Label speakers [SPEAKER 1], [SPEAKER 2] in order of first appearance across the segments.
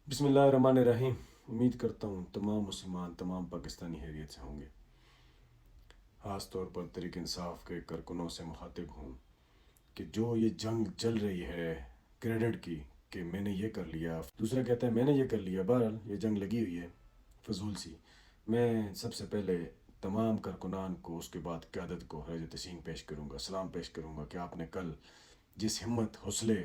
[SPEAKER 1] बिस्मिल्लाह रहमान रहीम। उम्मीद करता हूँ तमाम मुसलमान तमाम पाकिस्तानी हैरियत से होंगे। ख़ास तौर पर तहरीक इंसाफ के कारकुनों से मुखातिब हूँ कि जो ये जंग चल रही है क्रेडिट की कि मैंने ये कर लिया, दूसरा कहता है मैंने ये कर लिया, बहरहाल ये जंग लगी हुई है फजूल सी। मैं सबसे पहले तमाम कारकुनान को, उसके बाद क़यादत को हरज तस्लीम पेश करूँगा, सलाम पेश करूँगा कि आपने कल जिस हिम्मत, हौसले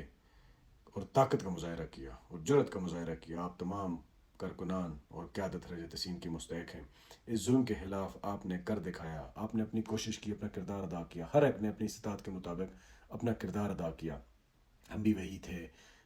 [SPEAKER 1] और ताकत का मुजाहरा किया और जुर्रत का मुजाहरा किया, आप तमाम कारकुनान और क़यादत हरज तस्लीम की मुस्तहक हैं। इस जुल्म के ख़िलाफ़ आपने कर दिखाया, आपने अपनी कोशिश की, अपना किरदार अदा किया, हर एक ने अपनी इस्तात के मुताबिक अपना किरदार अदा किया। हम भी वही थे,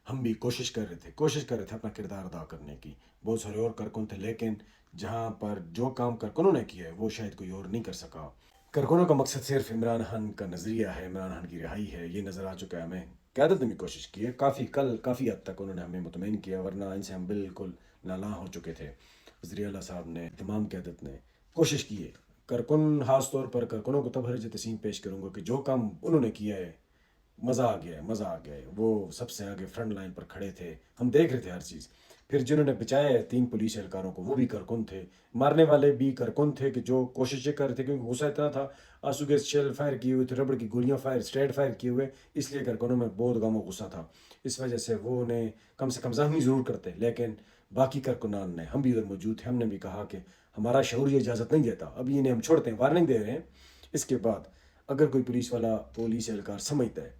[SPEAKER 1] हम भी कोशिश कर रहे थे अपना किरदार अदा करने की। बहुत सारे और कारकुन थे, लेकिन जहाँ पर जो काम कारकुनों ने किया है वो शायद कोई और नहीं कर सका। कारकुनों का मकसद सिर्फ इमरान खान का नज़रिया है, इमरान खान की रिहाई है, ये नज़र आ चुका है हमें। क़यादत ने भी कोशिश की है, काफ़ी हद तक उन्होंने हमें मुतमईन किया, वरना इनसे हम बिल्कुल नाला हो चुके थे। वज़ीर आला साहब ने, तमाम क़यादत ने कोशिश की है। कारकुन, ख़ास तौर पर कारकुनों को तब हरज तस्लीम पेश करूँगा कि जो काम उन्होंने किया है, मज़ा आ गया है, मज़ा आ गया है। वो सबसे आगे फ्रंट लाइन पर खड़े थे, हम देख रहे थे हर चीज़। फिर जिन्होंने बचाया है 3 पुलिस एहलकारों को, वो भी कारकुन थे। मारने वाले भी कारकुन थे कि जो कोशिशें कर रहे थे, क्योंकि गुस्सा इतना था। आंसू गैस शेल फायर किए हुए थे, रबड़ की गोलियां फायर, स्ट्रेट फायर किए हुए, इसलिए कारकुनों में बहुत गम और गुस्सा था। इस वजह से वो उन्हें कम से कम जख्मी ज़रूर करते, लेकिन बाकी कारकुनान ने, हम भी उधर मौजूद थे, हमने भी कहा कि हमारा शऊर ये इजाज़त नहीं देता, अभी इन्हें हम छोड़ते हैं, वार्निंग दे रहे हैं। इसके बाद अगर कोई पुलिस एहलकार समझता है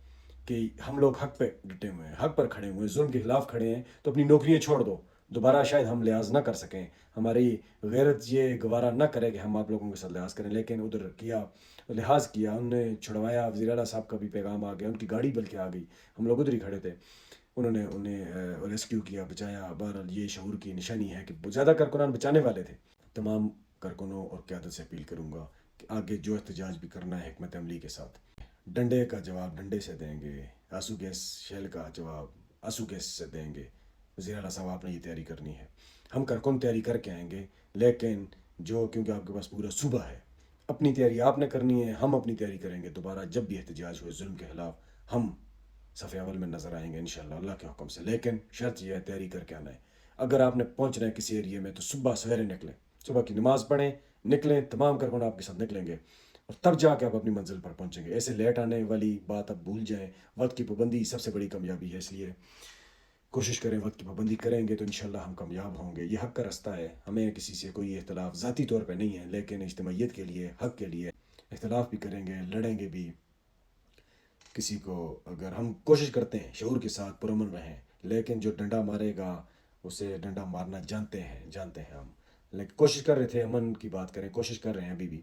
[SPEAKER 1] कि हम लोग हक पे डटे हुए हैं, हक पर खड़े हुए हैं, जुल्म के खिलाफ खड़े हैं, तो अपनी नौकरियां छोड़ दो। दोबारा शायद हम लिहाज ना कर सकें, हमारी गैरत ये गवारा ना करे कि हम आप लोगों के साथ लिहाज करें, लेकिन उधर किया, लिहाज किया, उन्होंने छुड़वाया। वज़ीर आला साहब का भी पैगाम आ गया, उनकी गाड़ी बल्कि आ गई, हम लोग उधर ही खड़े थे। उन्होंने उन्हें रेस्क्यू किया, बचाया। बहरहाल ये शऊर की निशानी है कि ज़्यादा कारकुनान बचाने वाले थे। तमाम कारकुनों और क़यादत से अपील करूँगा कि आगे जो एहतजाज भी करना है हिकमत अमली के साथ, डंडे का जवाब डंडे से देंगे, आंसू गैस शेल का जवाब आंसू गैस से देंगे। वज़ीर आला साहब आपने ये तैयारी करनी है, हम कारकुन तैयारी करके आएंगे, लेकिन जो, क्योंकि आपके पास पूरा सूबा है, अपनी तैयारी आपने करनी है, हम अपनी तैयारी करेंगे। दोबारा जब भी एहतजाज हुए जुल्म के खिलाफ, हम सफ़े अव्वल में नज़र आएंगे इंशाअल्लाह अल्लाह के हुक्म से। लेकिन शर्त यह है, तैयारी करके आना है। अगर आपने पहुंचना है किसी एरिए में तो सुबह सवेरे निकलें, सुबह की नमाज़ पढ़ें, निकलें, तमाम कारकुन आपके साथ निकलेंगे और तब जाके आप अपनी मंजिल पर पहुंचेंगे। ऐसे लेट आने वाली बात अब भूल जाएं। वक्त की पाबंदी सबसे बड़ी कामयाबी है, इसलिए कोशिश करें, वक्त की पाबंदी करेंगे तो इंशाल्लाह हम कामयाब होंगे। ये हक़ का रास्ता है, हमें किसी से कोई इख्तलाफ ज़ाती तौर पर नहीं है, लेकिन इज्तिमाइयत के लिए, हक़ के लिए इख्तलाफ भी करेंगे, लड़ेंगे भी। किसी को, अगर हम कोशिश करते हैं शऊर के साथ पुरअमन रहें, लेकिन जो डंडा मारेगा उसे डंडा मारना जानते हैं हम। लेकिन कोशिश कर रहे थे अमन की बात करें, कोशिश कर रहे हैं अभी भी।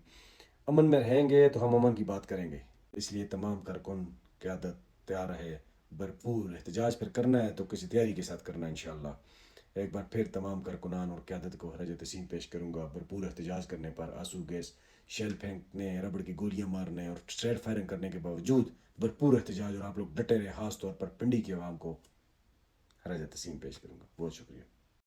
[SPEAKER 1] अमन में रहेंगे तो हम अमन की बात करेंगे। इसलिए तमाम कारकुन, क़यादत तैयार रहे। भरपूर एहतजाज फिर करना है तो किसी तैयारी के साथ करना है इंशाअल्लाह। एक बार फिर तमाम कारकुनान और क़यादत को हरज तस्लीम पेश करूँगा। भरपूर एहतजाज करने पर, आंसू गैस शेल फेंकने, रबड़ की गोलियां मारने और स्ट्रेट फायरिंग करने के बावजूद भरपूर एहतजाज, और आप लोग डटे रहे, ख़ास तौर पर पिंडी की आवाम को हरज तस्लीम पेश करूँगा। बहुत शुक्रिया।